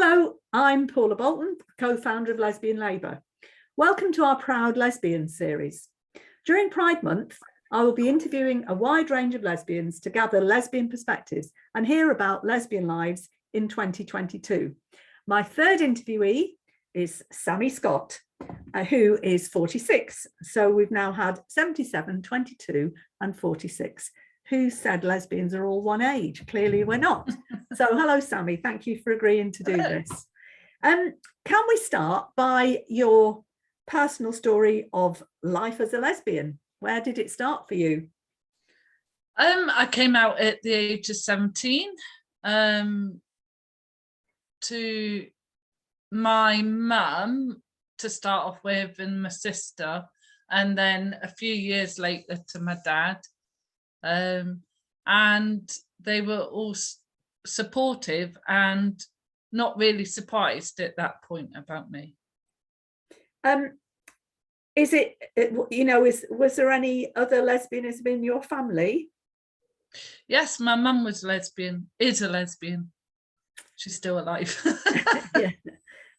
Hello, I'm Paula Bolton, co-founder of Lesbian Labour. Welcome to our Proud Lesbians series. During Pride Month, I will be interviewing a wide range of lesbians to gather lesbian perspectives and hear about lesbian lives in 2022. My third interviewee is Sami Scott, who is 46. So we've now had 77, 22 and 46. Who said lesbians are all one age? Clearly we're not. So hello, Sami. Thank you for agreeing to do this. Can we start by your personal story of life as a lesbian? Where did it start for you? I came out at the age of 17 to my mum to start off with, and my sister, and then a few years later to my dad. And they were all supportive and not really surprised at that point about me. Was there any other lesbianism in your family? Yes, my mum was lesbian, is a lesbian. She's still alive. Yeah.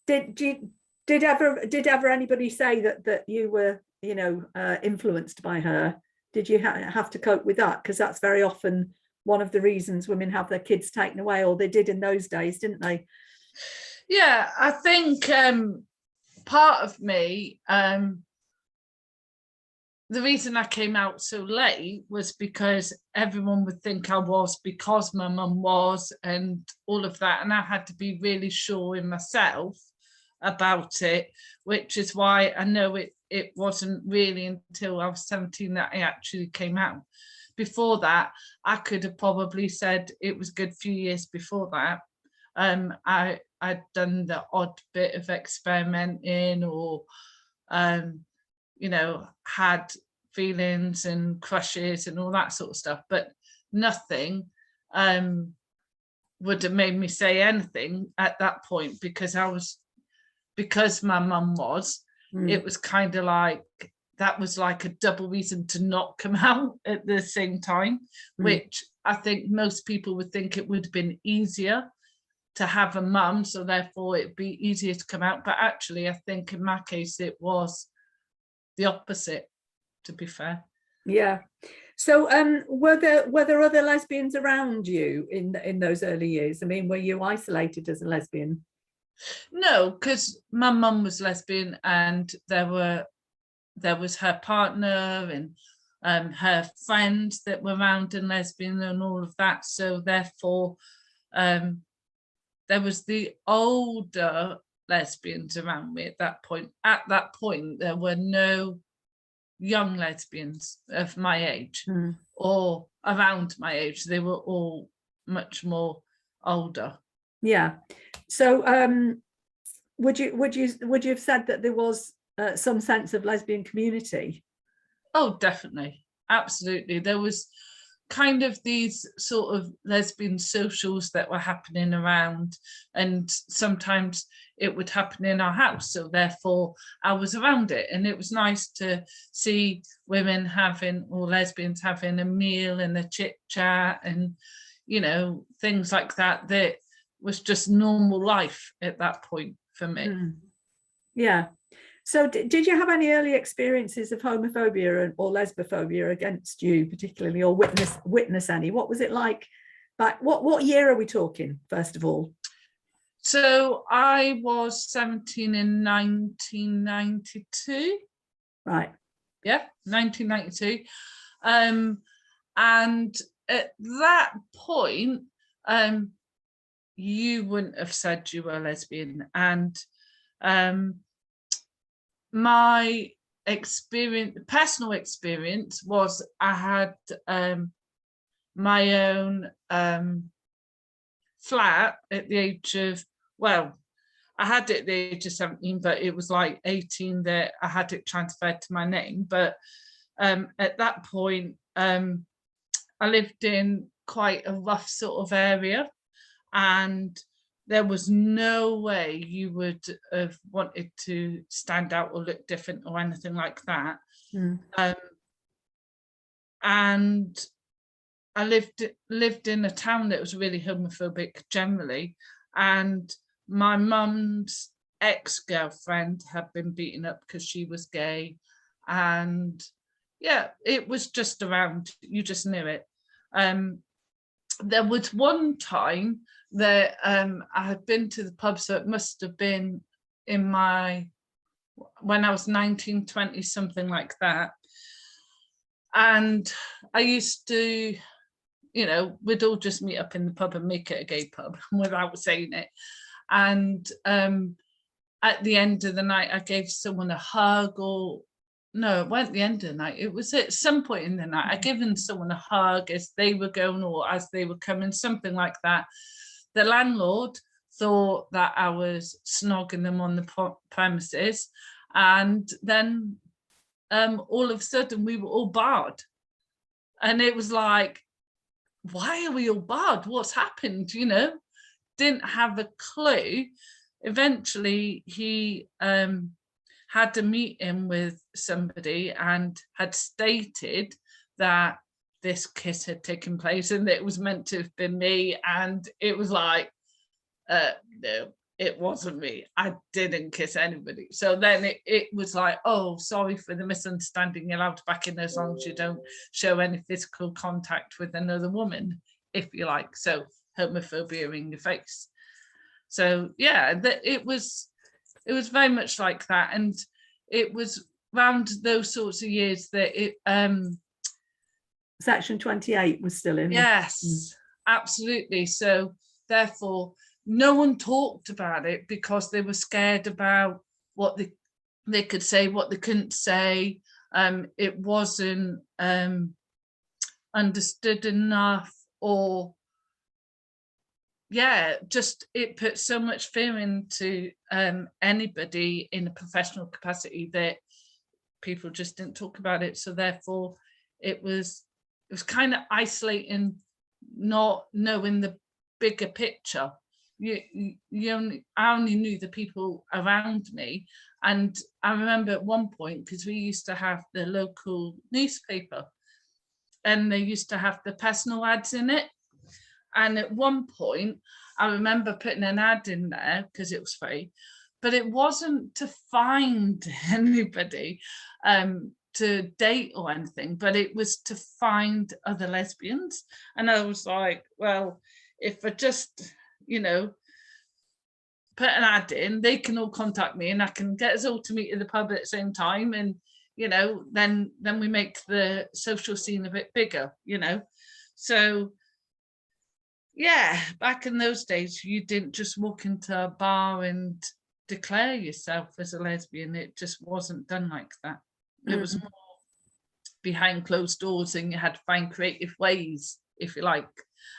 Did ever anybody say that you were, influenced by her? Did you have to cope with that? Because that's very often one of the reasons women have their kids taken away, or they did in those days, didn't they? Yeah, I think part of me, the reason I came out so late was because everyone would think I was, because my mum was, and all of that. And I had to be really sure in myself about it, which is why I know it wasn't really until I was 17 that I actually came out. Before that, I could have probably said it was a good few years before that. I'd done the odd bit of experimenting, or had feelings and crushes and all that sort of stuff, but nothing would have made me say anything at that point, because my mum was. It was kind of like, that was like a double reason to not come out at the same time, which I think most people would think it would have been easier to have a mum, so therefore it'd be easier to come out. But actually, I think in my case, it was the opposite, to be fair. Yeah. So were there other lesbians around you in those early years? I mean, were you isolated as a lesbian? No, because my mum was lesbian, and there was her partner and her friends that were around and lesbian and all of that. So therefore, there was the older lesbians around me at that point. At that point, there were no young lesbians of my age or around my age. They were all much more older. Yeah. So would you have said that there was some sense of lesbian community? Oh, definitely. Absolutely. There was kind of these sort of lesbian socials that were happening around, and sometimes it would happen in our house. So therefore I was around it, and it was nice to see women having, or lesbians having, a meal and a chit chat and, things like that. That was just normal life at that point for me. Yeah. So did you have any early experiences of homophobia or lesbophobia against you particularly, or witness any? What was it like back? What year are we talking, first of all? So I was 17 in 1992. Right. Yeah, 1992. And at that point, you wouldn't have said you were a lesbian. And my personal experience was, I had my own flat at the age of, I had it at the age of 17, but it was like 18 that I had it transferred to my name. But at that point, I lived in quite a rough sort of area, and there was no way you would have wanted to stand out or look different or anything like that. And I lived in a town that was really homophobic generally, and my mum's ex-girlfriend had been beaten up because she was gay, and yeah, it was just around, you just knew it. There was one time that I had been to the pub, so it must have been when I was 19, 20, something like that. And I used to, we'd all just meet up in the pub and make it a gay pub without saying it. And at the end of the night, I gave someone a hug, or no, it wasn't the end of the night. It was at some point in the night. I given someone a hug as they were going or as they were coming, something like that. The landlord thought that I was snogging them on the premises. And then all of a sudden we were all barred. And it was like, why are we all barred? What's happened? Didn't have a clue. Eventually he had a meeting with somebody and had stated that this kiss had taken place and that it was meant to have been me. And it was like, no, it wasn't me. I didn't kiss anybody. So then it was like, oh, sorry for the misunderstanding. You're allowed to back in as long as you don't show any physical contact with another woman, if you like. So homophobia in your face. So yeah, it was very much like that. And it was around those sorts of years that Section 28 was still in. Yes, absolutely. So therefore, no one talked about it because they were scared about what they could say, what they couldn't say. It wasn't understood enough, or yeah, just it put so much fear into anybody in a professional capacity that people just didn't talk about it. So therefore, it was kind of isolating, not knowing the bigger picture. I only knew the people around me. And I remember at one point, because we used to have the local newspaper, and they used to have the personal ads in it. And at one point, I remember putting an ad in there because it was free, but it wasn't to find anybody to date or anything, but it was to find other lesbians. And I was like, well, if I just, put an ad in, they can all contact me and I can get us all to meet in the pub at the same time. And, then we make the social scene a bit bigger, So yeah, back in those days, you didn't just walk into a bar and declare yourself as a lesbian. It just wasn't done like that. It was more behind closed doors, and you had to find creative ways, if you like.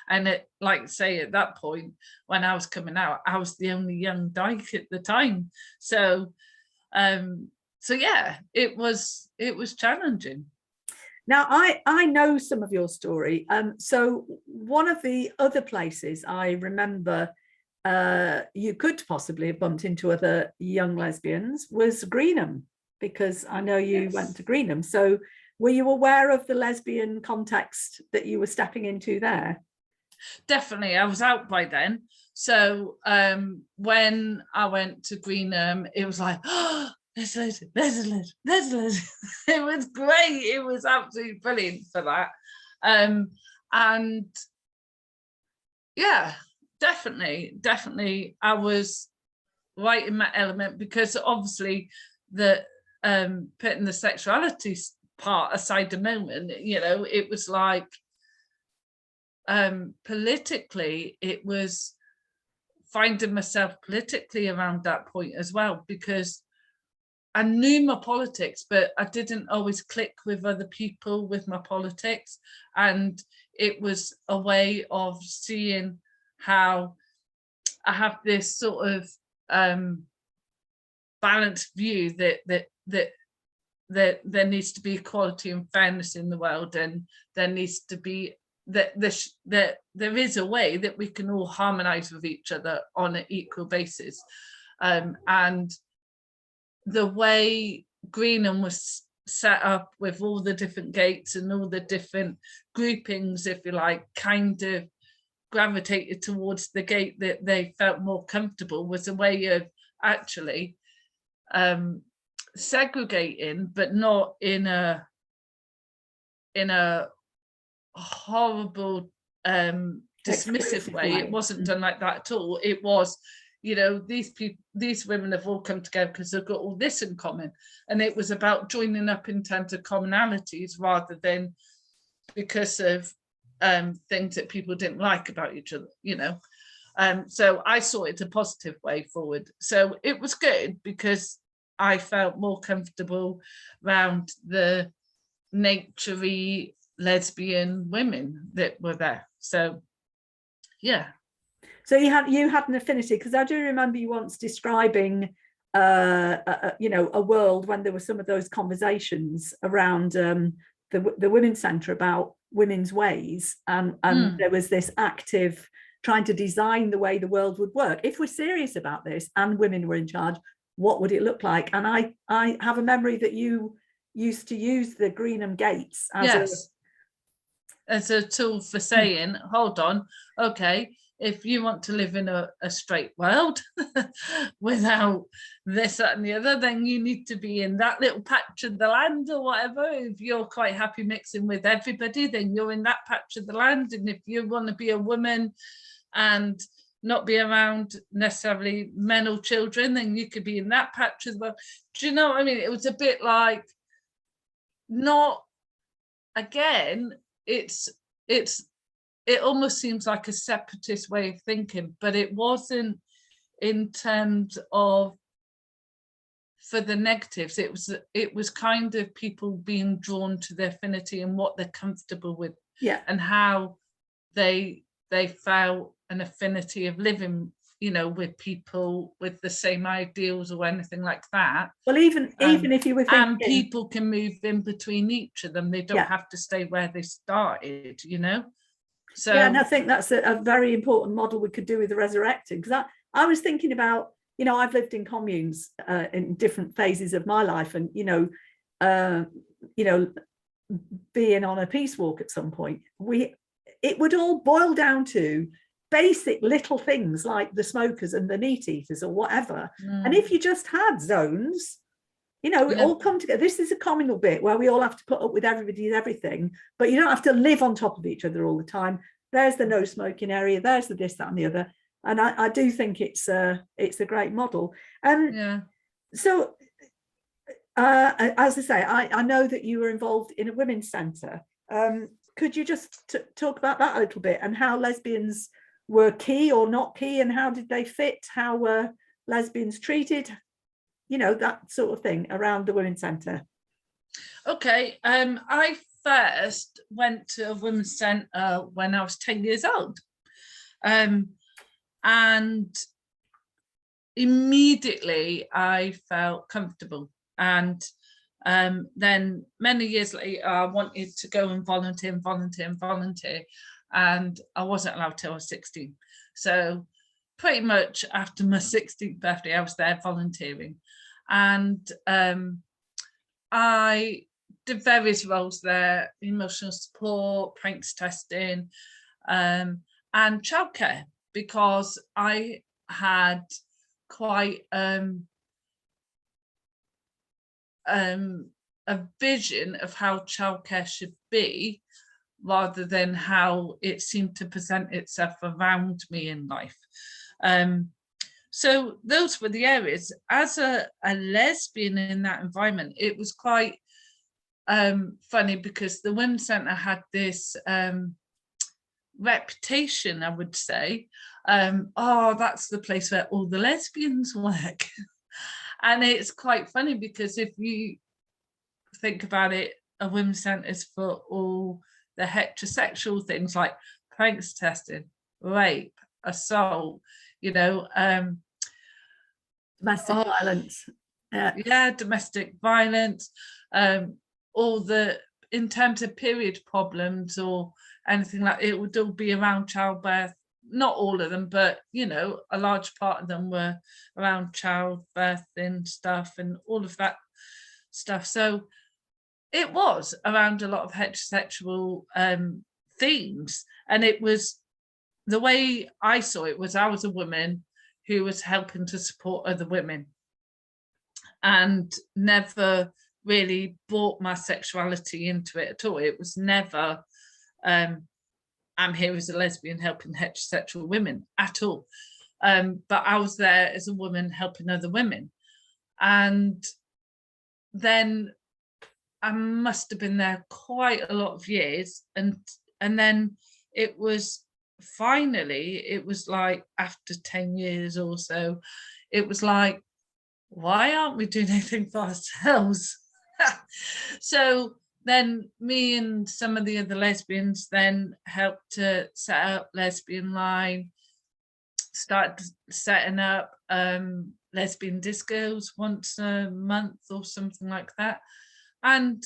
And like say at that point, when I was coming out, I was the only young dyke at the time. So yeah, it was challenging. Now, I know some of your story. So one of the other places I remember you could possibly have bumped into other young lesbians was Greenham, because I know you went to Greenham. So were you aware of the lesbian context that you were stepping into there? Definitely, I was out by then. So when I went to Greenham, it was like, oh, there's a lesbian. It was great. It was absolutely brilliant for that. And yeah, definitely I was right in my element, because obviously the putting the sexuality part aside a moment, it was like politically, it was finding myself politically around that point as well, because I knew my politics, but I didn't always click with other people with my politics. And it was a way of seeing how I have this sort of balanced view that there needs to be equality and fairness in the world, and there needs to be that there is a way that we can all harmonize with each other on an equal basis. And the way Greenham was set up with all the different gates and all the different groupings, if you like, kind of gravitated towards the gate that they felt more comfortable was a way of actually segregating, but not in a horrible dismissive way. It wasn't done like that at all. It was, you know, these women have all come together because they've got all this in common, and it was about joining up in terms of commonalities rather than because of things that people didn't like about each other, you know. So I saw it a positive way forward. So it was good because I felt more comfortable around the naturey lesbian women that were there. So yeah. So you had an affinity, because I do remember you once describing you know, a world when there were some of those conversations around the Women's Centre about women's ways, and there was this active trying to design the way the world would work. If we're serious about this and women were in charge, what would it look like? And I have a memory that you used to use the Greenham Gates as a tool for saying, hold on, okay, if you want to live in a straight world without this, that and the other, then you need to be in that little patch of the land or whatever. If you're quite happy mixing with everybody, then you're in that patch of the land. And if you want to be a woman and not be around necessarily men or children, then you could be in that patch as well. Do you know what I mean? It was a bit like, not, again, it almost seems like a separatist way of thinking, but it wasn't in terms of for the negatives. It was kind of people being drawn to their affinity and what they're comfortable with, and how they felt an affinity of living, you know, with people with the same ideals or anything like that. Well, even if you were thinking, and people can move in between each of them, they don't have to stay where they started, you know. So yeah, and I think that's a very important model we could do with the resurrecting, because I was thinking about, you know, I've lived in communes in different phases of my life, and you know, being on a peace walk at some point, it would all boil down to basic little things like the smokers and the meat eaters or whatever. And if you just had zones, you know, all come together. This is a communal bit where we all have to put up with everybody's everything, but you don't have to live on top of each other all the time. There's the no smoking area, there's the this, that and the other. And I do think it's a great model. So as I say, I know that you were involved in a women's centre. Could you just talk about that a little bit, and how lesbians were key or not key, and how did they fit? How were lesbians treated? You know, that sort of thing around the Women's Centre. Okay, I first went to a women's centre when I was 10 years old. And immediately I felt comfortable. And then many years later, I wanted to go and volunteer. And I wasn't allowed till I was 16. So pretty much after my 16th birthday, I was there volunteering. And I did various roles there: emotional support, pranks testing, and childcare, because I had quite a vision of how childcare should be, rather than how it seemed to present itself around me in life. So those were the areas. As a lesbian in that environment, it was quite funny, because the Women's Centre had this reputation, I would say. Oh, that's the place where all the lesbians work. And it's quite funny, because if you think about it, a Women's Centre is for all the heterosexual things like pranks testing, rape, assault, you know, domestic violence. Domestic violence, all the, in terms of period problems or anything like it, would all be around childbirth. Not all of them, but you know, a large part of them were around childbirth and stuff and all of that stuff. So it was around a lot of heterosexual themes, and it was the way I saw it was I was a woman who was helping to support other women and never really brought my sexuality into it at all. It was never, I'm here as a lesbian helping heterosexual women at all. But I was there as a woman helping other women. And then I must have been there quite a lot of years. And then it was finally, it was like after 10 years or so, it was like, why aren't we doing anything for ourselves? So then me and some of the other lesbians then helped to set up Lesbian Line, started setting up lesbian discos once a month or something like that, and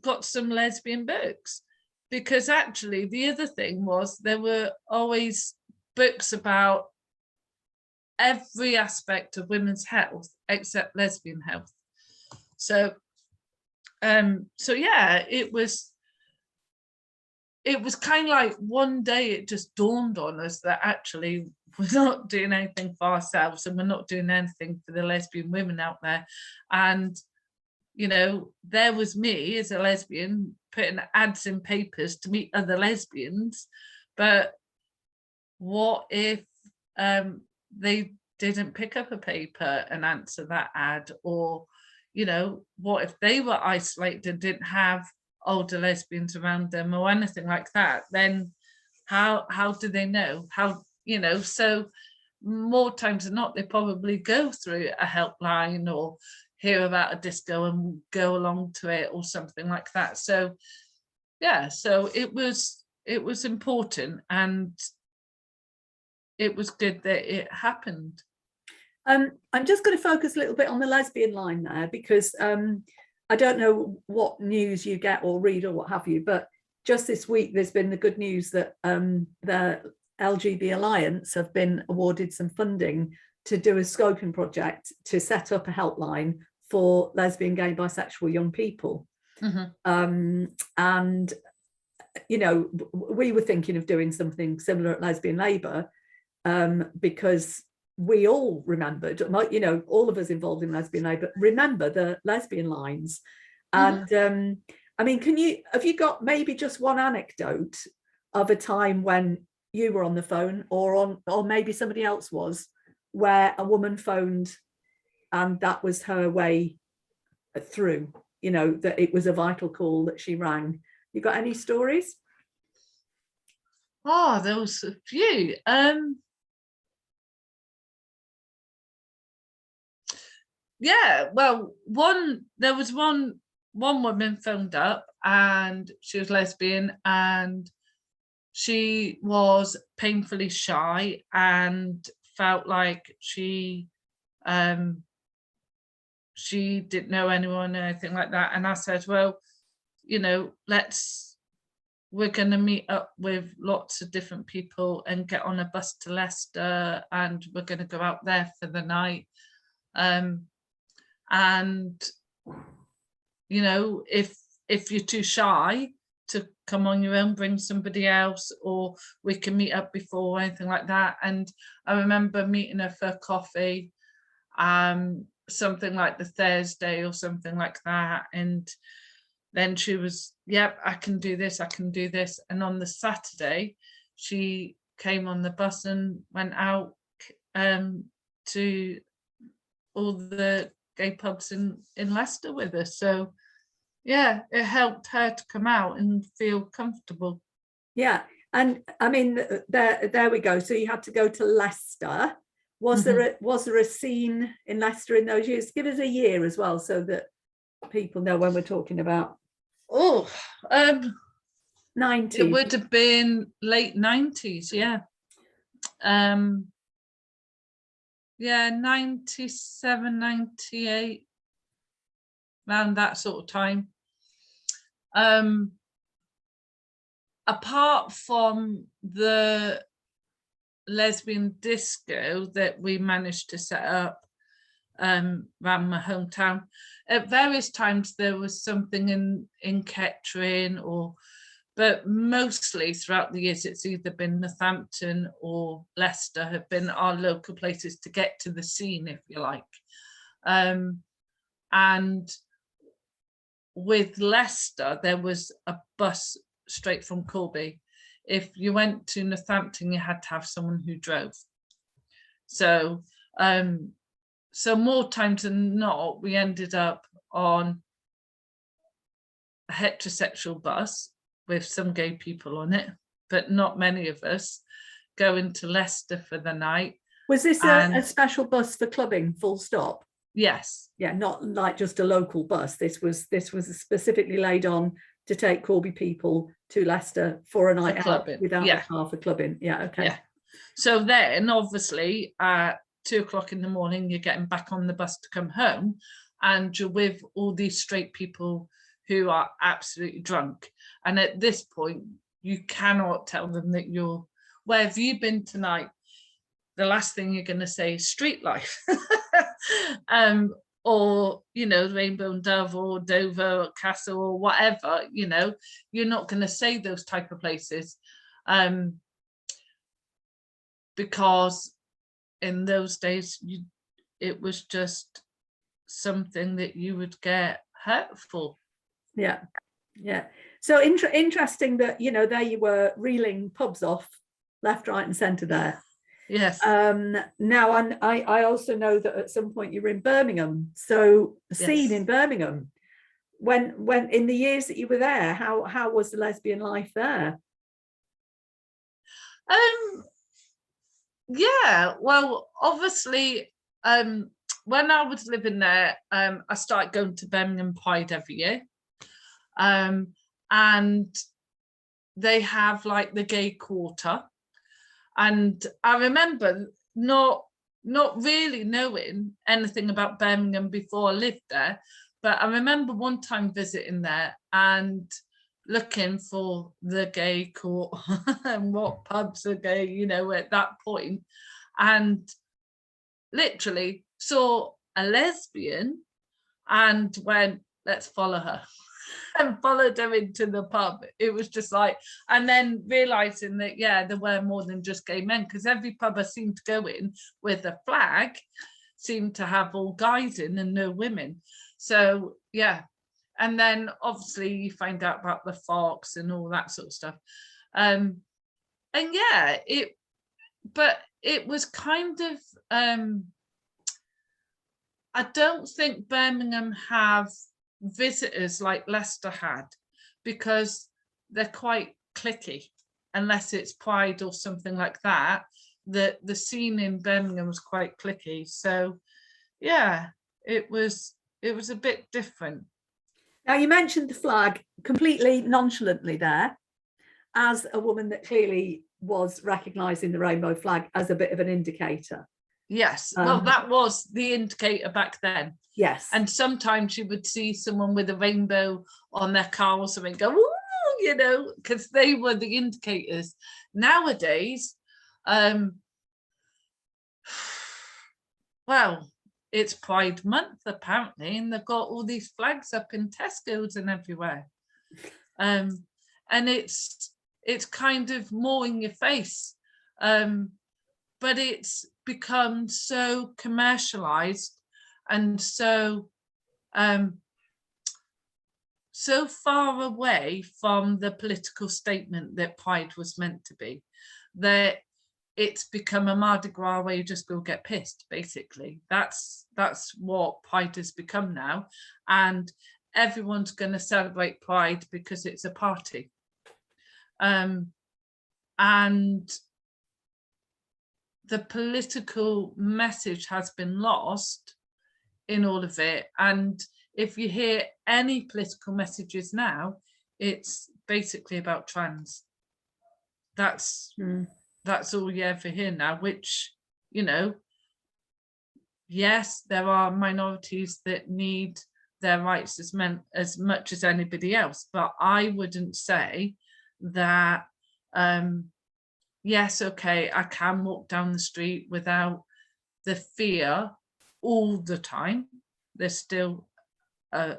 got some lesbian books. Because actually the other thing was there were always books about every aspect of women's health except lesbian health. So yeah, it was kind of like one day it just dawned on us that actually we're not doing anything for ourselves and we're not doing anything for the lesbian women out there. And you know, there was me as a lesbian putting ads in papers to meet other lesbians, but what if they didn't pick up a paper and answer that ad? Or, you know, what if they were isolated and didn't have older lesbians around them or anything like that? Then how do they know? How, you know, so more times than not, they probably go through a helpline or hear about a disco and go along to it or something like that. So yeah, so it was important, and it was good that it happened. I'm just going to focus a little bit on the Lesbian Line there, because I don't know what news you get or read or what have you, but just this week there's been the good news that the LGB Alliance have been awarded some funding to do a scoping project to set up a helpline for lesbian, gay, bisexual young people. Mm-hmm. And, you know, we were thinking of doing something similar at Lesbian Labour, because we all remembered, you know, all of us involved in Lesbian Labour remember the lesbian lines. Mm-hmm. And I mean, have you got maybe just one anecdote of a time when you were on the phone or maybe somebody else was, where a woman phoned and that was her way through, you know, that it was a vital call that she rang? You got any stories? Oh, there was a few. Yeah, well, there was one woman phoned up and she was lesbian and she was painfully shy and felt like she didn't know anyone or anything like that. And I said, well, you know, we're going to meet up with lots of different people and get on a bus to Leicester, and we're going to go out there for the night. And, you know, if you're too shy to come on your own, bring somebody else, or we can meet up before or anything like that. And I remember meeting her for coffee, something like the Thursday or something like that. And then she was, yep, I can do this. And on the Saturday, she came on the bus and went out to all the gay pubs in Leicester with us. So yeah, it helped her to come out and feel comfortable. Yeah, and I mean, there we go. So you had to go to Leicester. Was there a scene in Leicester in those years? Give us a year as well, so that people know when we're talking about. 90s. It would have been late 90s, yeah. Yeah, 97, 98, around that sort of time. Apart from the lesbian disco that we managed to set up around my hometown, at various times there was something in Kettering or but mostly throughout the years, it's either been Northampton or Leicester have been our local places to get to the scene, if you like. And with Leicester, there was a bus straight from Corby. If you went to Northampton, you had to have someone who drove. So, so more times than not, we ended up on a heterosexual bus with some gay people on it, but not many of us, going to Leicester for the night. Was this a special bus for clubbing, full stop? Yes. Yeah, not like just a local bus. This was specifically laid on to take Corby people to Leicester for a night out without a car for clubbing. Yeah, okay. Yeah. So then, obviously, at 2 o'clock in the morning, you're getting back on the bus to come home, and you're with all these straight people who are absolutely drunk. And at this point, you cannot tell them that you're, where have you been tonight? The last thing you're going to say is street life. Or, you know, Rainbow and Dove or Dover or Castle or whatever, you know, you're not going to say those type of places. Because in those days, it was just something that you would get hurt for. Yeah, yeah. So interesting that, you know, there you were reeling pubs off left, right and centre there. Yes. Now, I also know that at some point you were in Birmingham. So the scene in Birmingham, when in the years that you were there, how was the lesbian life there? Yeah, well, obviously, when I was living there, I started going to Birmingham Pride every year. And they have like the gay quarter. And I remember not really knowing anything about Birmingham before I lived there, but I remember one time visiting there and looking for the gay court and what pubs are gay, you know, at that point, and literally saw a lesbian and went, let's follow her. And followed her into the pub. It was just like, and then realizing that, yeah, there were more than just gay men, because every pub I seemed to go in with a flag seemed to have all guys in and no women. So, yeah. And then obviously you find out about the Fox and all that sort of stuff. And yeah, but it was kind of, I don't think Birmingham have visitors like Leicester had, because they're quite cliquey, unless it's Pride or something like that. The scene in Birmingham was quite cliquey. So yeah, it was a bit different. Now, you mentioned the flag completely nonchalantly there, as a woman that clearly was recognising the rainbow flag as a bit of an indicator. Yes, well, that was the indicator back then. Yes. And sometimes you would see someone with a rainbow on their car or something, go, ooh, you know, because they were the indicators. Nowadays, well, it's Pride Month apparently, and they've got all these flags up in Tesco's and everywhere. And it's kind of more in your face. But it's become so commercialized and so far away from the political statement that Pride was meant to be, that it's become a Mardi Gras where you just go get pissed, basically. That's what Pride has become now. And everyone's going to celebrate Pride because it's a party. And the political message has been lost in all of it. And if you hear any political messages now, it's basically about trans. That's all you ever hear now, which, you know, yes, there are minorities that need their rights as much as anybody else, but I wouldn't say that yes, okay, I can walk down the street without the fear all the time. There's still a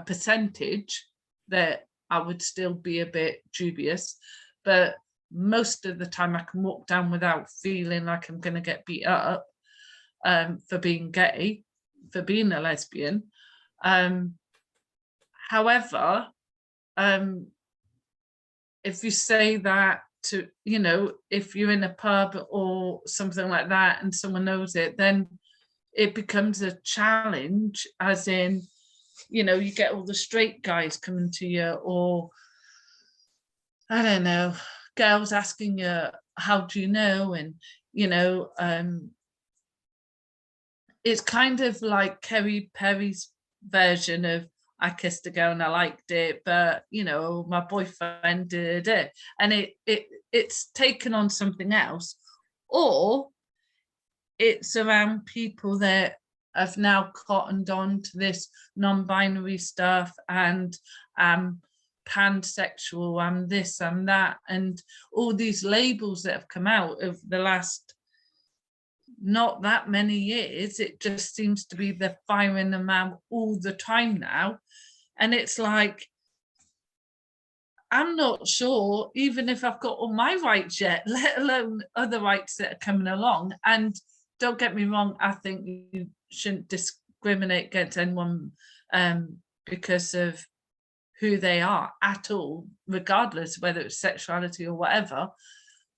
percentage that I would still be a bit dubious, but most of the time I can walk down without feeling like I'm going to get beat up for being gay, for being a lesbian. However, if you say that to, you know, if you're in a pub or something like that and someone knows it, then it becomes a challenge, as in, you know, you get all the straight guys coming to you, or I don't know, girls asking you, how do you know? And, you know, it's kind of like Kerry Perry's version of I kissed a girl and I liked it, but, you know, my boyfriend did it. And it's taken on something else. Or it's around people that have now cottoned on to this non-binary stuff and pansexual and this and that, and all these labels that have come out of the last not that many years. It just seems to be they're firing them out all the time now. And it's like, I'm not sure, even if I've got all my rights yet, let alone other rights that are coming along. And don't get me wrong, I think you shouldn't discriminate against anyone because of who they are at all, regardless whether it's sexuality or whatever.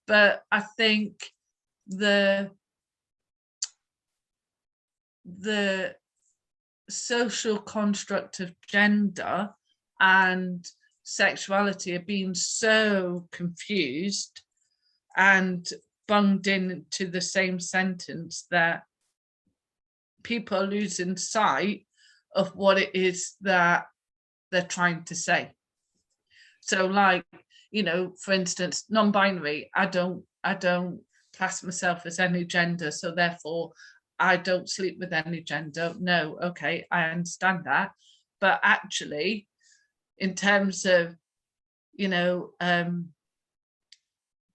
But I think the social construct of gender and sexuality are being so confused and bunged into the same sentence that people are losing sight of what it is that they're trying to say. So, like, you know, for instance, non-binary, I don't class myself as any gender, so therefore I don't sleep with any gender. No, okay, I understand that. But actually, in terms of, you know,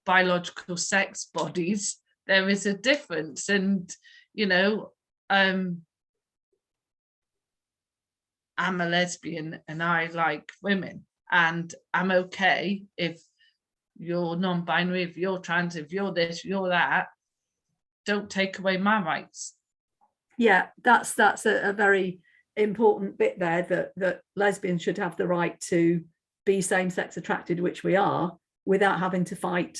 biological sex bodies, there is a difference. And, you know, I'm a lesbian and I like women, and I'm okay if you're non-binary, if you're trans, if you're this, you're that. Don't take away my rights. Yeah, that's a very important bit there, that lesbians should have the right to be same-sex attracted, which we are, without having to fight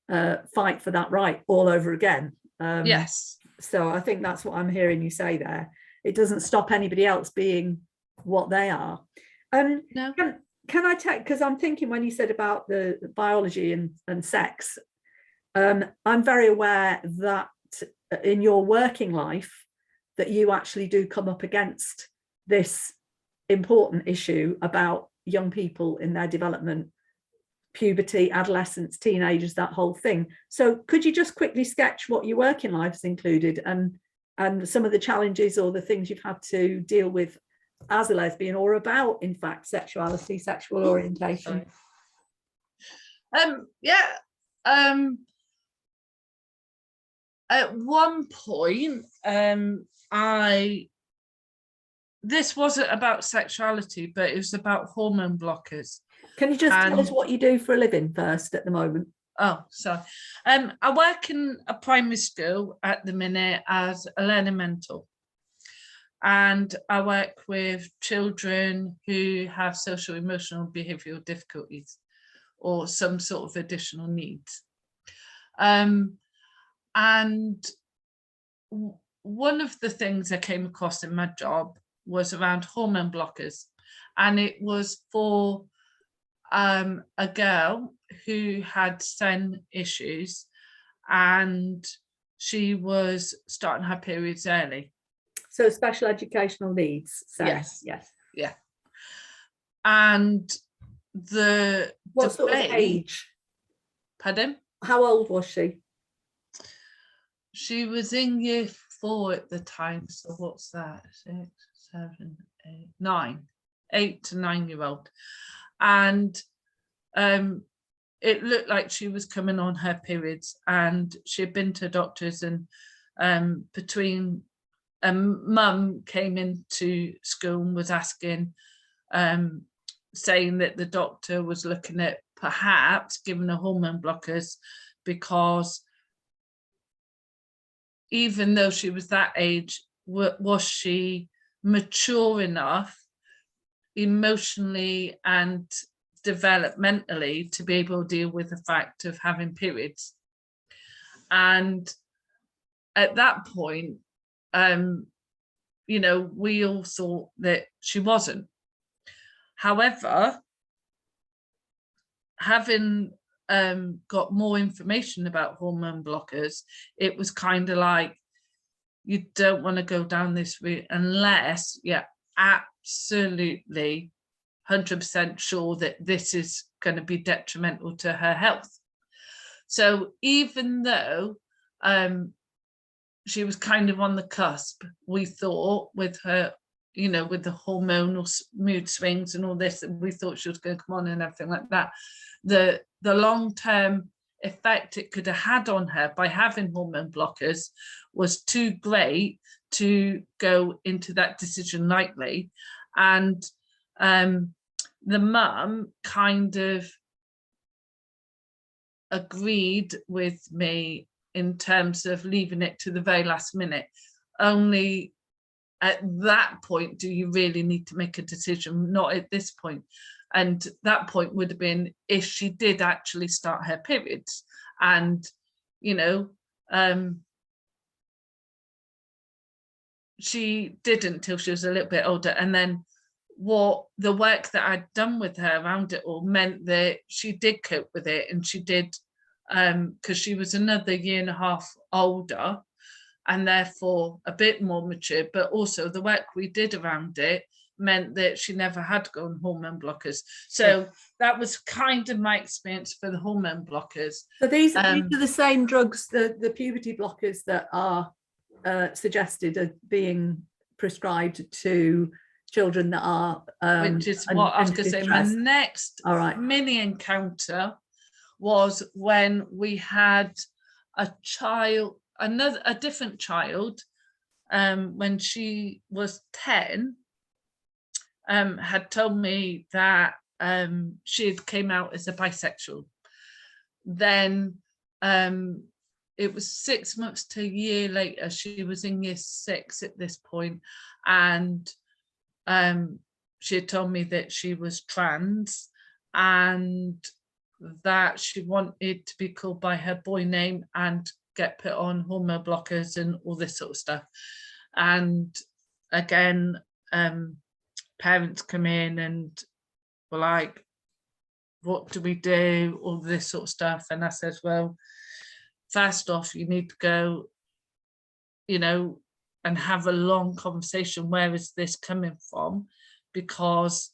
for that right all over again. Yes. So I think that's what I'm hearing you say there. It doesn't stop anybody else being what they are. No. Can I take, because I'm thinking when you said about the biology and sex, I'm very aware that in your working life that you actually do come up against this important issue about young people in their development, puberty, adolescence, teenagers, that whole thing. So could you just quickly sketch what your working life has included and some of the challenges or the things you've had to deal with as a lesbian, or about, in fact, sexuality, sexual orientation? At one point, this wasn't about sexuality, but it was about hormone blockers. Can you just tell us what you do for a living first at the moment? Oh, sorry. I work in a primary school at the minute as a learning mentor. And I work with children who have social, emotional, behavioural difficulties or some sort of additional needs. And one of the things I came across in my job was around hormone blockers. And it was for a girl who had SEN issues, and she was starting her periods early. So special educational needs. Yes. Yes. Yeah. And what sort of age? Pardon? How old was she? She was in year 4 at the time. So what's that? 6, 7, 8, 9. 8 to 9-year-old. And it looked like she was coming on her periods, and she had been to doctors, and between mum came into school and was asking saying that the doctor was looking at perhaps giving her hormone blockers, because even though she was that age, was she mature enough emotionally and developmentally to be able to deal with the fact of having periods? And at that point, you know, we all thought that she wasn't. However, having got more information about hormone blockers, it was kind of like, you don't want to go down this route unless you're absolutely 100% sure that this is going to be detrimental to her health. So even though she was kind of on the cusp, we thought, with her, you know, with the hormonal mood swings and all this, we thought she was going to come on and everything like that. The long-term effect it could have had on her by having hormone blockers was too great to go into that decision lightly. And the mum kind of agreed with me in terms of leaving it to the very last minute. Only at that point do you really need to make a decision, not at this point. And that point would have been if she did actually start her periods. And, you know, she didn't till she was a little bit older. And then what the work that I'd done with her around it all meant that she did cope with it, and she did, because she was another year and a half older and therefore a bit more mature, but also the work we did around it meant that she never had to go on hormone blockers. So that was kind of my experience for the hormone blockers. So these are the same drugs, the puberty blockers that are suggested as being prescribed to children that are which is what I was going to say. My next mini encounter was when we had a child, a different child, when she was 10, had told me that she had came out as a bisexual. Then it was 6 months to a year later, she was in year 6 at this point, and she had told me that she was trans and that she wanted to be called by her boy name and get put on hormone blockers and all this sort of stuff. And again, parents come in and were like, what do we do? All this sort of stuff. And I said, well, first off, you need to go, you know, and have a long conversation. Where is this coming from? Because,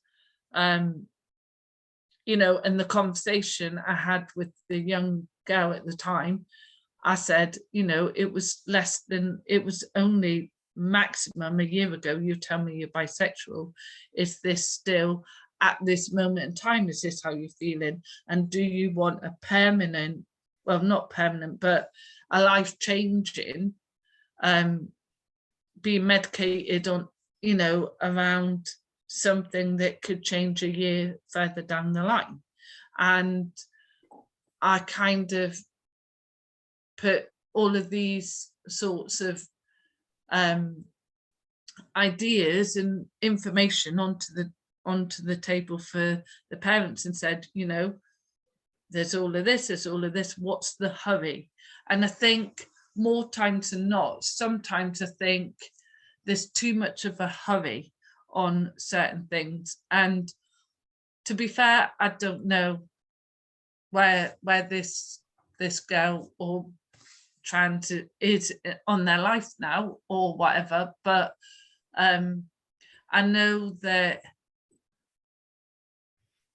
you know, and the conversation I had with the young girl at the time, I said, you know, it was only maximum a year ago, you tell me you're bisexual. Is this still at this moment in time? Is this how you're feeling? And do you want a permanent, well, not permanent, but a life-changing, being medicated on, you know, around something that could change a year further down the line? And I kind of put all of these sorts of ideas and information onto the table for the parents and said, you know, there's all of this, what's the hurry? And I think more times than not, sometimes I think there's too much of a hurry on certain things. And to be fair, I don't know where this girl or trans is on their life now or whatever, but I know that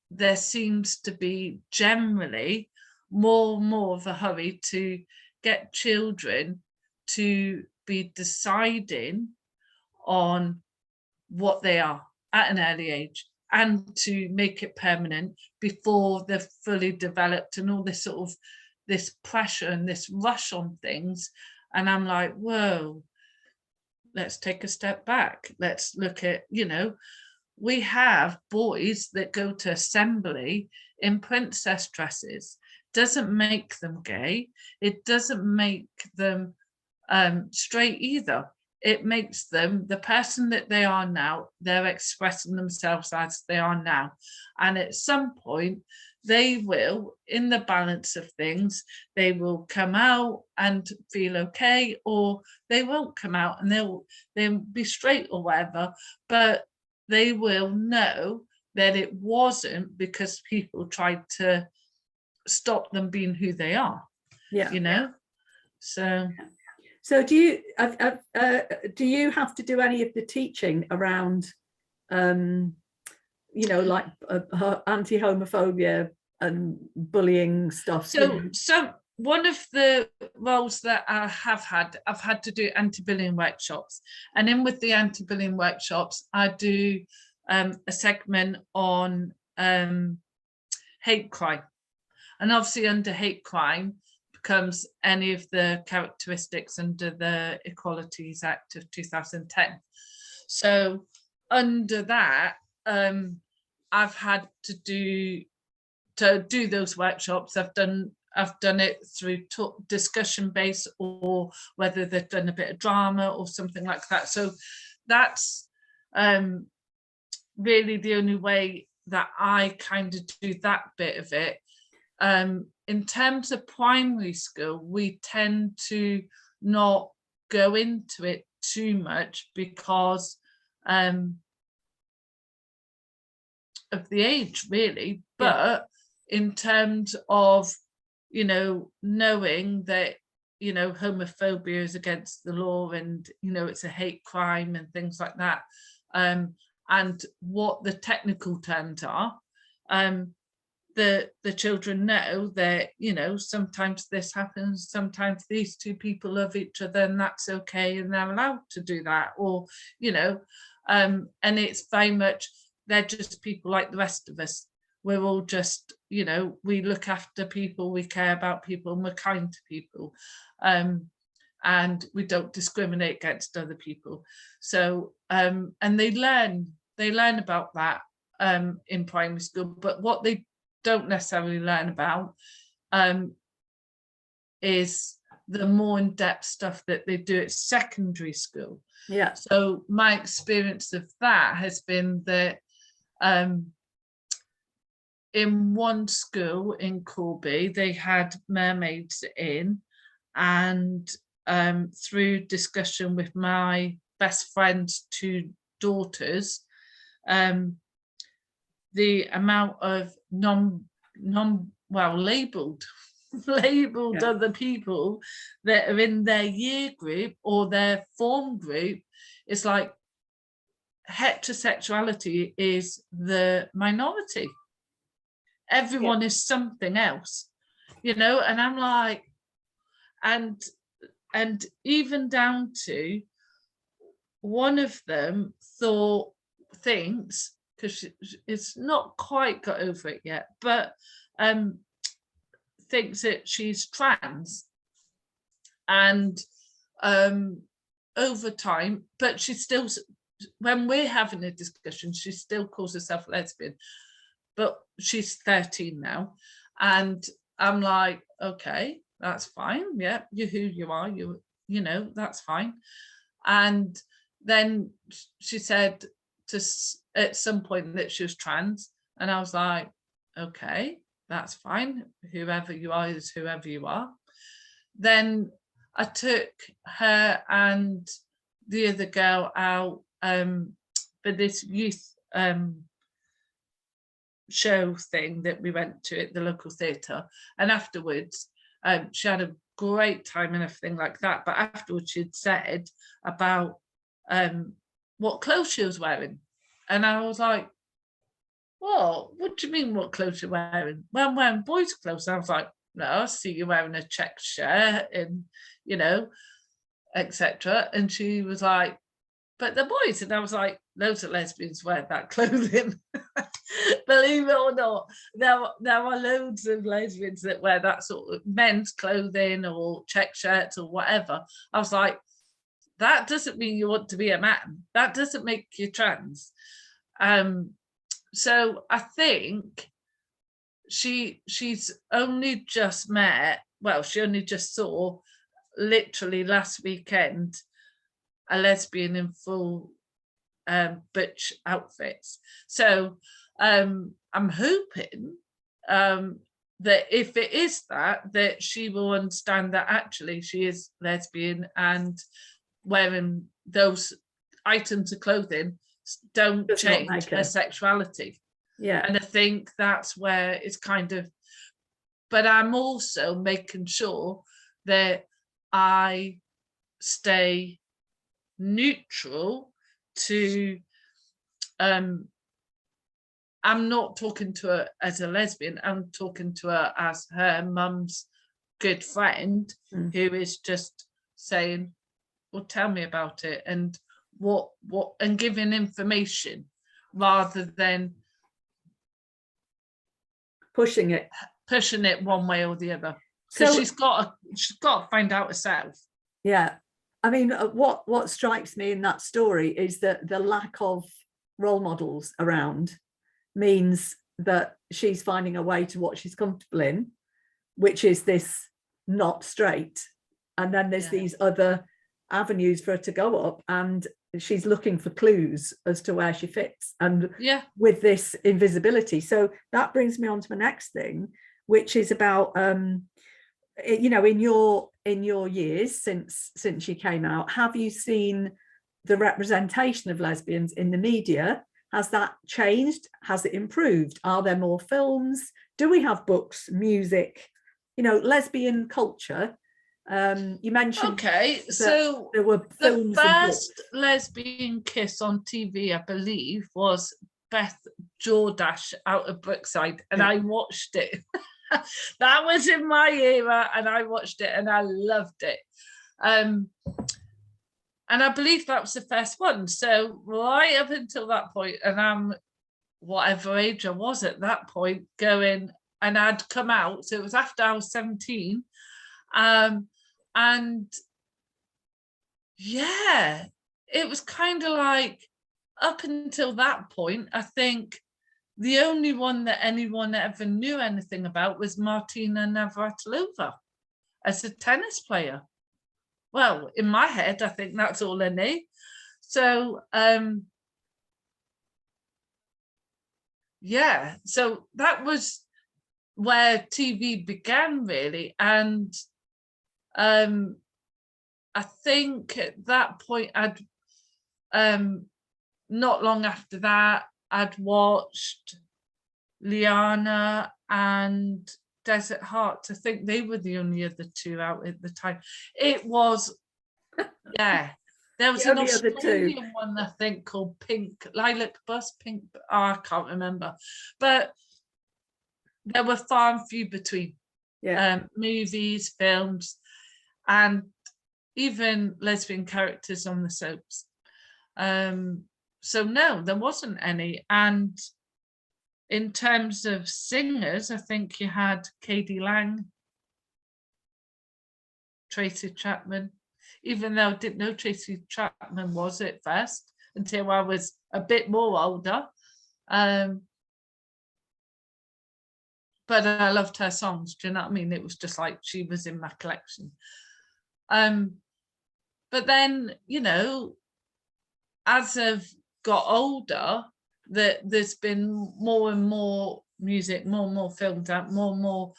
there seems to be generally more of a hurry to get children to be deciding on what they are at an early age and to make it permanent before they're fully developed, and all this sort of this pressure and this rush on things. And I'm like, whoa, let's take a step back. Let's look at, you know, we have boys that go to assembly in princess dresses. Doesn't make them gay. It doesn't make them straight either. It makes them the person that they are now. They're expressing themselves as they are now. And at some point, they will, in the balance of things, they will come out and feel okay, or they won't come out and they'll be straight or whatever, but they will know that it wasn't because people tried to stop them being who they are. Yeah. You know? So do you have to do any of the teaching around like anti-homophobia and bullying stuff? So one of the roles that I have had, I've had to do anti-bullying workshops, and in with the anti-bullying workshops I do a segment on hate crime, and obviously under hate crime becomes any of the characteristics under the Equalities Act of 2010. So under that, I've had to do those workshops. I've done it through discussion based, or whether they've done a bit of drama or something like that. So that's really the only way that I kind of do that bit of it. In terms of primary school, we tend to not go into it too much because of the age, really. But in terms of, knowing that, homophobia is against the law, and, it's a hate crime and things like that, and what the technical terms are, the children know that, sometimes this happens, sometimes these two people love each other and that's okay, and they're allowed to do that, or, and it's very much, they're just people like the rest of us. We're all just, we look after people, we care about people, and we're kind to people. And we don't discriminate against other people. So, and they learn about that in primary school, but what they don't necessarily learn about is the more in-depth stuff that they do at secondary school. Yeah. So my experience of that has been that in one school in Corby, they had mermaids in, and through discussion with my best friend's two daughters, the amount of labelled other people that are in their year group or their form group is like, heterosexuality is the minority. Everyone is something else, and I'm like, and even down to one of them thinks, because it's not quite got over it yet, but thinks that she's trans, and over time, but she still, when we're having a discussion, she still calls herself lesbian, but she's 13 now, and I'm like, okay, that's fine, yeah, you're who you are, that's fine. And then she said at some point that she was trans, and I was like, okay, that's fine, whoever you are is whoever you are. Then I took her and the other girl out for this youth show thing that we went to at the local theatre, and afterwards she had a great time and everything like that, but afterwards she'd said about what clothes she was wearing, and I was like, what do you mean what clothes you're wearing? Well, I'm wearing boys' clothes. And I was like, no, I see you wearing a checked shirt and etc. And she was like, but the boys. And I was like, loads of lesbians wear that clothing. Believe it or not, there are loads of lesbians that wear that sort of men's clothing or check shirts or whatever. I was like, that doesn't mean you want to be a man. That doesn't make you trans. So I think she's only just met, well, she only just saw literally last weekend a lesbian in full butch outfits. So I'm hoping that if it is that she will understand that actually she is lesbian, and wearing those items of clothing don't Does not change make her her. sexuality. Yeah. And I think that's where it's kind of, but I'm also making sure that I stay neutral to, I'm not talking to her as a lesbian, I'm talking to her as her mum's good friend, who is just saying, well, tell me about it, and what and giving information rather than Pushing it one way or the other, because she's got to find out herself. Yeah, I mean, what strikes me in that story is that the lack of role models around means that she's finding a way to what she's comfortable in, which is this not straight, and then there's these other avenues for her to go up, and she's looking for clues as to where she fits, and with this invisibility. So that brings me on to my next thing, which is about you know, in your years since you came out, have you seen the representation of lesbians in the media? Has that changed? Has it improved? Are there more films? Do we have books, music, you know, lesbian culture? You mentioned so there were films. The first lesbian kiss on TV, I believe, was Beth Jordache out of Brookside, and I watched it. That was in my era, and I watched it and I loved it. And I believe that was the first one. So right up until that point, and I'm whatever age I was at that point, going, and I'd come out, so it was after I was 17. And yeah, it was kind of like, up until that point, I think the only one that anyone ever knew anything about was Martina Navratilova as a tennis player. Well, in my head, I think that's all I knew. So, yeah, so that was where TV began, really. And I think at that point, I'd not long after that, I'd watched Liana and Desert Heart. I think they were the only other two out at the time. It was, yeah. There was an Australian one, I think, called Pink Lilac Bus. Pink, I can't remember. But there were far and few between. Movies, films, and even lesbian characters on the soaps. So no, there wasn't any. And in terms of singers, I think you had Katie Lang, Tracy Chapman, even though I didn't know Tracy Chapman was at first until I was a bit more older. But I loved her songs, do you know what I mean? It was just like she was in my collection. But then, you know, as I've got older, there's been more and more music, more and more films out, more and more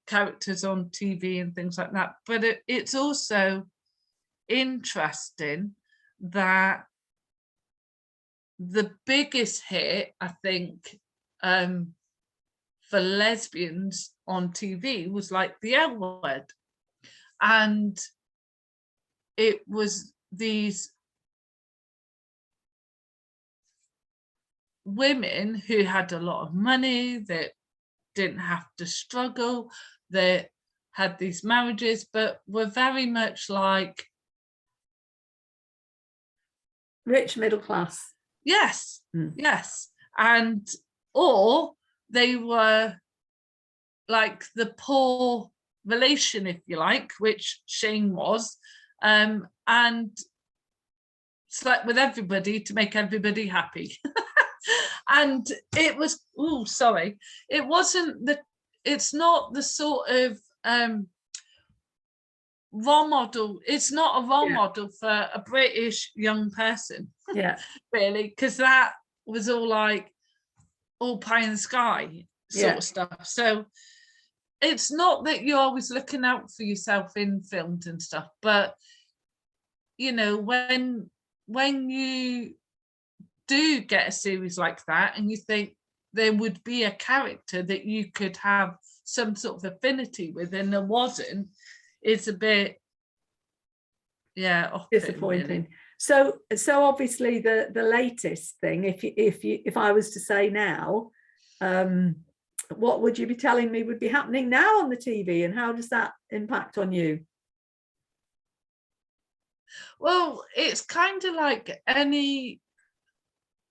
characters on TV and things like that. But it's also interesting that the biggest hit, I think, for lesbians on TV was like the L Word. And it was these women who had a lot of money, that didn't have to struggle, that had these marriages, but were very much like rich middle class. Yes, yes. And or they were like the poor relation, if you like, which Shane was, and slept with everybody to make everybody happy. And it was, oh, sorry, it wasn't it's not the sort of role model. It's not a role model for a British young person, really, because that was all like all pie in the sky sort of stuff. So it's not that you're always looking out for yourself in films and stuff, but you know, when you do get a series like that and you think there would be a character that you could have some sort of affinity with and there wasn't, it's a bit disappointing, really. So obviously the latest thing, if I was to say now, what would you be telling me would be happening now on the TV, and how does that impact on you? Well, it's kind of like any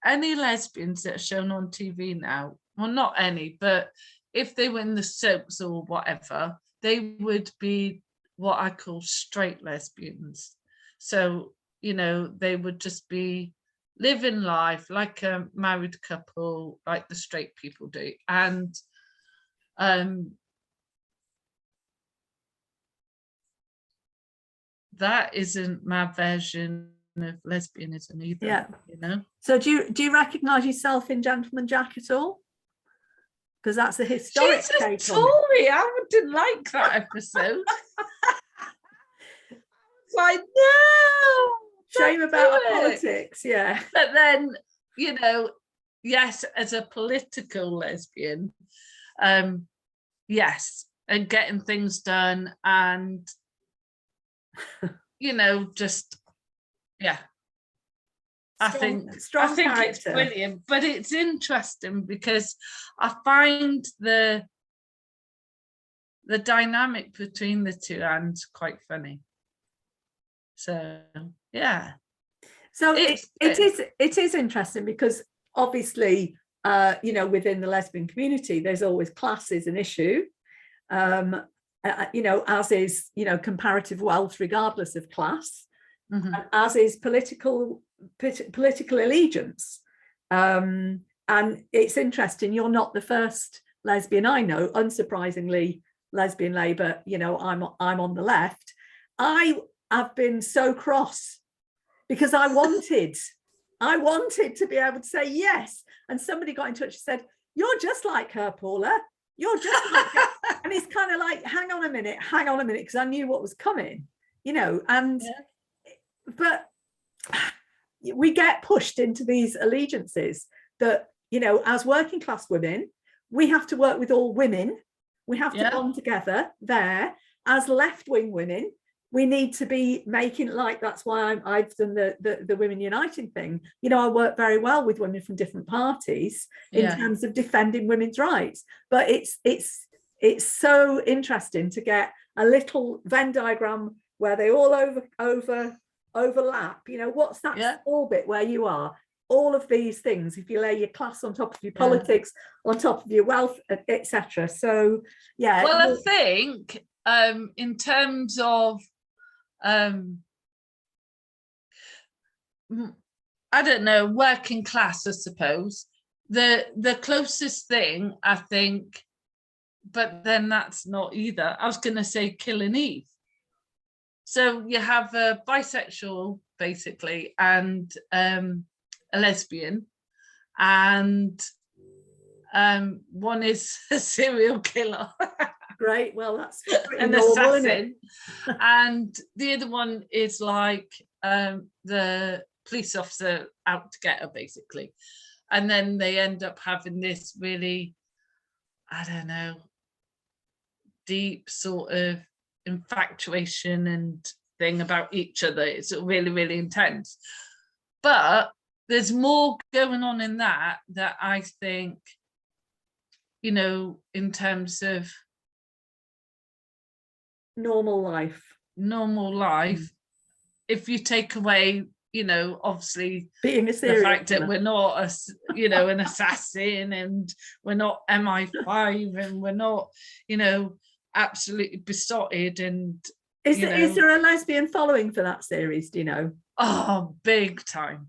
lesbians that are shown on TV now. Well, not any, but if they were in the soaps or whatever, they would be what I call straight lesbians. So, you know, they would just be living life like a married couple, like the straight people do. And that isn't my version of lesbianism either, you know. So do you recognize yourself in Gentleman Jack at all? Because that's a historic take Tory. I didn't like that episode. It's like, no, shame about our politics. But then, you know, yes, as a political lesbian, yes, and getting things done, and you know, just I think it's brilliant, but it's interesting because I find the dynamic between the two and quite funny. So yeah. So it is interesting because obviously you know, within the lesbian community there's always class is an issue, you know, as is, you know, comparative wealth regardless of class, as is political allegiance, and it's interesting, you're not the first lesbian I know, unsurprisingly. Lesbian Labour, you know, I'm on the left. I have been so cross because I wanted to be able to say yes, and somebody got in touch and said, you're just like her, Paula, you're just like her. And it's kind of like, hang on a minute, because I knew what was coming, you know. And but we get pushed into these allegiances that, you know, as working class women, we have to work with all women. We have to bond together there. As left-wing women, we need to be making, like, that's why I've done the Women Uniting thing. You know, I work very well with women from different parties in terms of defending women's rights. But it's so interesting to get a little Venn diagram where they all overlap. You know, what's that small bit where you are? All of these things, if you lay your class on top of your politics, on top of your wealth, etc. So well, I think in terms of I don't know, working class, I suppose the closest thing, I think, but then that's not either. I was going to say Killing Eve. So you have a bisexual basically and a lesbian, and one is a serial killer. Great, well, that's an normal, assassin, and the other one is like the police officer out to get her, basically. And then they end up having this really, I don't know, deep sort of infatuation and thing about each other. It's really, really intense. But there's more going on in that I think, you know, in terms of normal life, if you take away, you know, obviously being a serial the fact that we're not you know, an assassin, and we're not MI5, and we're not, you know, absolutely besotted. And is there a lesbian following for that series, do you know? Oh, big time.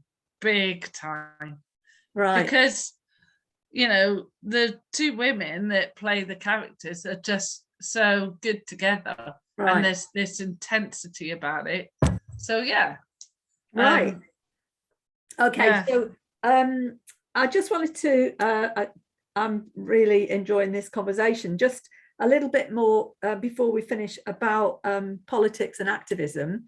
Right. because, you know, the two women that play the characters are just so good together, Right. and there's this intensity about it. So yeah. Right. Okay. Yeah. So I just wanted to, I'm really enjoying this conversation. Just a little bit more before we finish about politics and activism.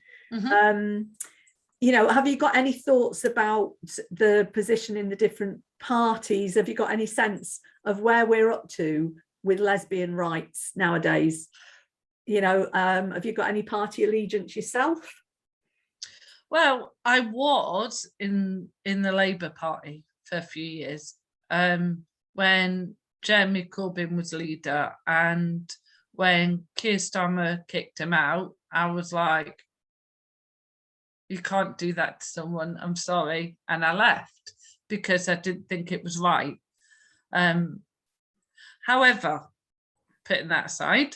You know, have you got any thoughts about the position in the different parties? Have you got any sense of where we're up to with lesbian rights nowadays? You know, have you got any party allegiance yourself? Well, I was in the Labour Party for a few years when Jeremy Corbyn was leader, and when Keir Starmer kicked him out, I was like, you can't do that to someone, I'm sorry. And I left because I didn't think it was right. However, putting that aside,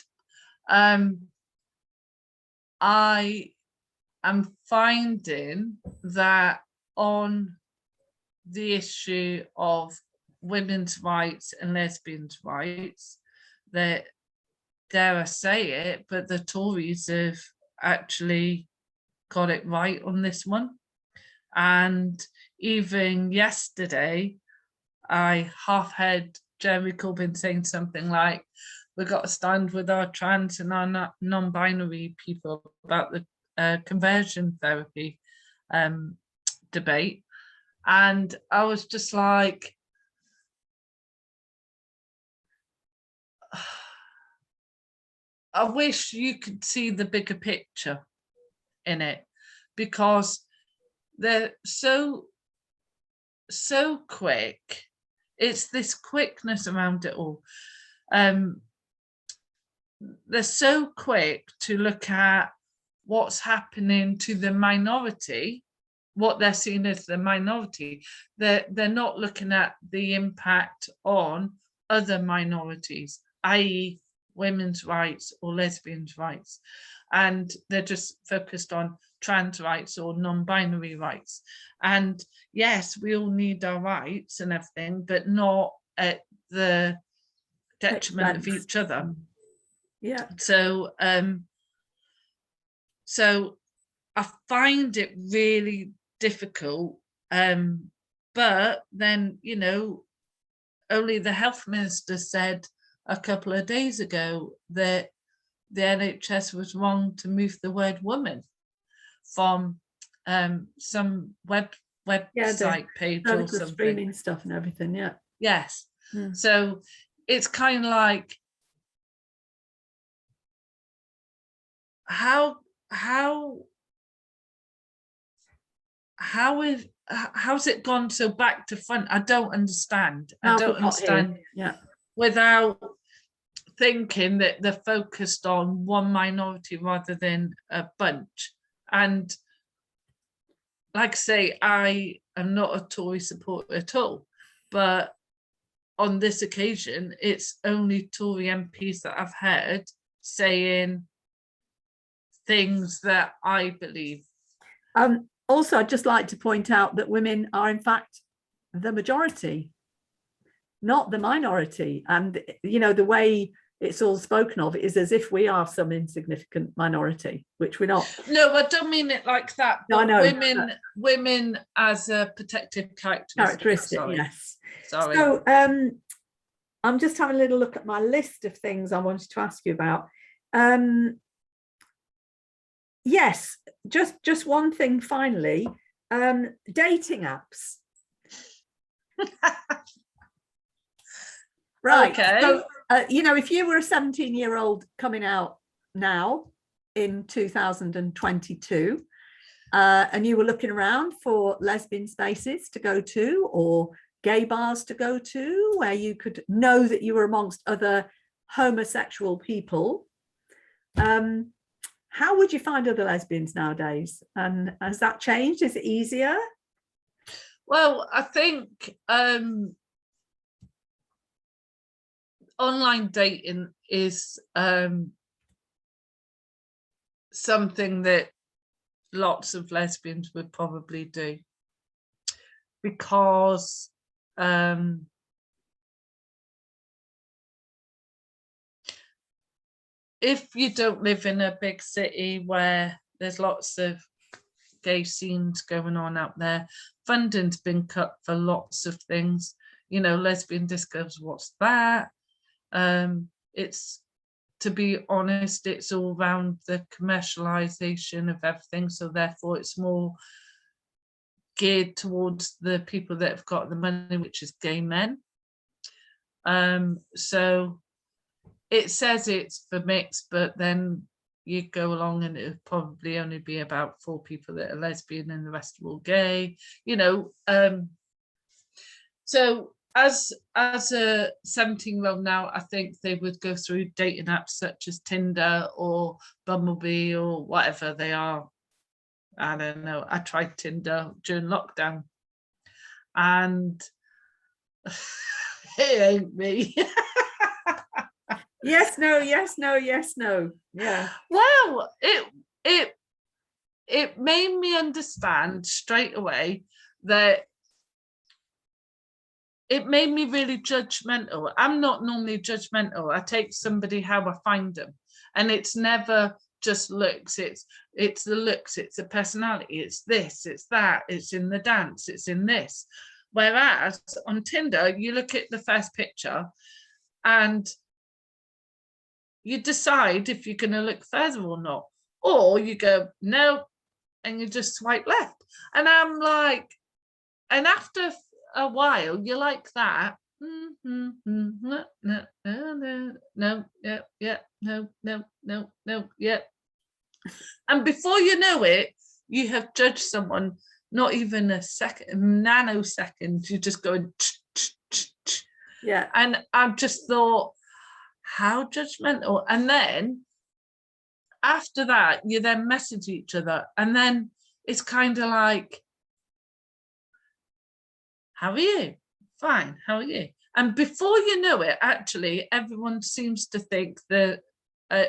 I am finding that on the issue of women's rights and lesbians' rights, that, dare I say it, but the Tories have actually got it right on this one. And even yesterday, I half heard Jeremy Corbyn saying something like, we've got to stand with our trans and our non-binary people about the conversion therapy debate. And I was just like, I wish you could see the bigger picture in it, because they're so quick. It's this quickness around it all. They're so quick to look at what's happening to the minority, what they're seeing as the minority. They're not looking at the impact on other minorities, i.e. women's rights or lesbians' rights. And they're just focused on trans rights or non-binary rights. And yes, we all need our rights and everything, but not at the detriment of each other. Yeah. So so I find it really difficult. But then, you know, only the health minister said a couple of days ago that the NHS was wrong to move the word woman from some website page or something. Streaming stuff and everything, yeah. Yes. So it's kind of like, how's it gone so back to front? I don't understand. I don't understand. Yeah. Without thinking that they're focused on one minority rather than a bunch. And like I say, I am not a Tory supporter at all, but on this occasion, it's only Tory MPs that I've heard saying things that I believe. Also, I'd just like to point out that women are in fact the majority, not the minority. And, you know, the way it's all spoken of is as if we are some insignificant minority, which we're not. No, I don't mean it like that. No, I know. Women as a protective characteristic. Sorry. Yes. Sorry. So I'm just having a little look at my list of things I wanted to ask you about. Yes, just one thing finally, dating apps. Right. Okay. So, you know, if you were a 17-year-old coming out now in 2022, and you were looking around for lesbian spaces to go to or gay bars to go to, where you could know that you were amongst other homosexual people, how would you find other lesbians nowadays? And has that changed? Is it easier? Well, I think online dating is something that lots of lesbians would probably do, because if you don't live in a big city where there's lots of gay scenes going on out there, funding's been cut for lots of things. You know, lesbian discos, what's that? It's, to be honest, it's all around the commercialization of everything. So therefore it's more geared towards the people that have got the money, which is gay men. So it says it's for mixed, but then you go along and it would probably only be about 4 people that are lesbian and the rest are all gay, you know. So as a 17-year-old now, I think they would go through dating apps such as Tinder or Bumblebee or whatever they are. I don't know. I tried Tinder during lockdown and it ain't me. Yes, no, yes, no, yes, no. Yeah. Well, it made me understand straight away that it made me really judgmental. I'm not normally judgmental. I take somebody how I find them, and it's never just looks. It's the looks. It's the personality. It's this. It's that. It's in the dance. It's in this. Whereas on Tinder, you look at the first picture, and you decide if you're going to look further or not, or you go no, and you just swipe left. And I'm like, and after a while, you're like that. No, yeah. And before you know it, you have judged someone. Not even a nanosecond. You're just going. Yeah. And I just thought, how judgmental. And then after that, you then message each other, and then it's kind of like, how are you? Fine, how are you? And before you know it, actually, everyone seems to think that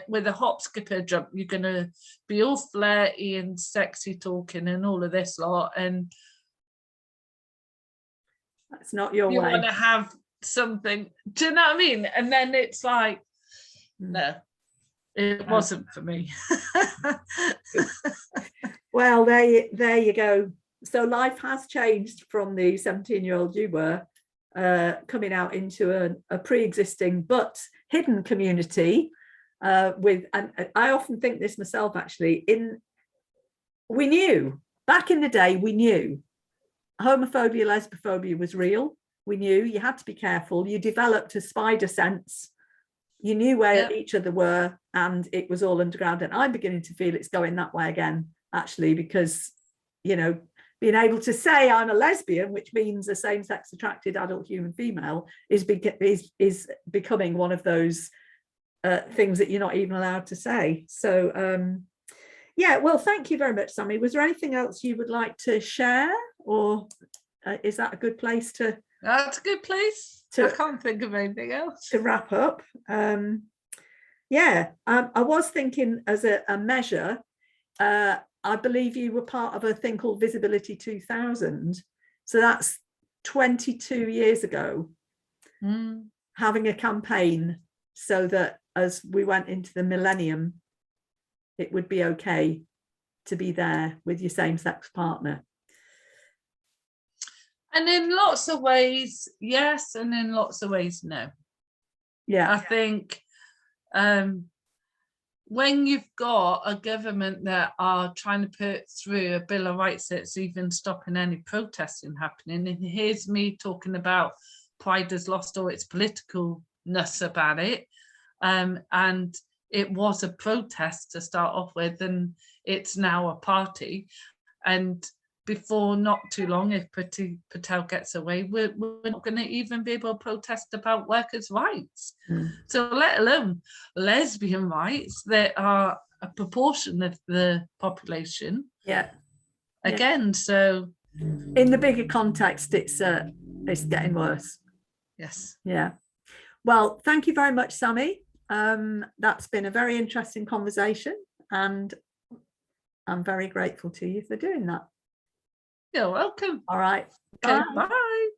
with a hop, skip, a jump, you're going to be all flirty and sexy talking and all of this lot, and that's not your way. You want to have something, do you know what I mean? And then it's like, no, it wasn't for me. Well, there you go. So life has changed from the 17-year-old you were, coming out into a pre-existing but hidden community with, and I often think this myself actually, we knew, back in the day, we knew homophobia, lesbophobia was real. We knew you had to be careful. You developed a spider sense. You knew where each other were, and it was all underground. And I'm beginning to feel it's going that way again, actually, because, you know, being able to say I'm a lesbian, which means a same-sex attracted adult human female, is becoming one of those things that you're not even allowed to say. So, yeah, well, thank you very much, Sami. Was there anything else you would like to share, or is that a good place to? That's a good place. I can't think of anything else. To wrap up. Yeah, I was thinking as a measure, I believe you were part of a thing called Visibility 2000. So that's 22 years ago, having a campaign so that as we went into the millennium, it would be okay to be there with your same-sex partner. And in lots of ways, yes, and in lots of ways, no. Yeah. I think when you've got a government that are trying to put through a Bill of Rights that's even stopping any protesting happening, and here's me talking about Pride has lost all its politicalness about it, and it was a protest to start off with, and it's now a party. And before not too long, if Patel gets away, we're not going to even be able to protest about workers' rights. So let alone lesbian rights that are a proportion of the population. Yeah. Again, so in the bigger context, it's getting worse. Yes. Yeah. Well, thank you very much, Sami. That's been a very interesting conversation, and I'm very grateful to you for doing that. You're welcome. All right. Okay, Bye. bye.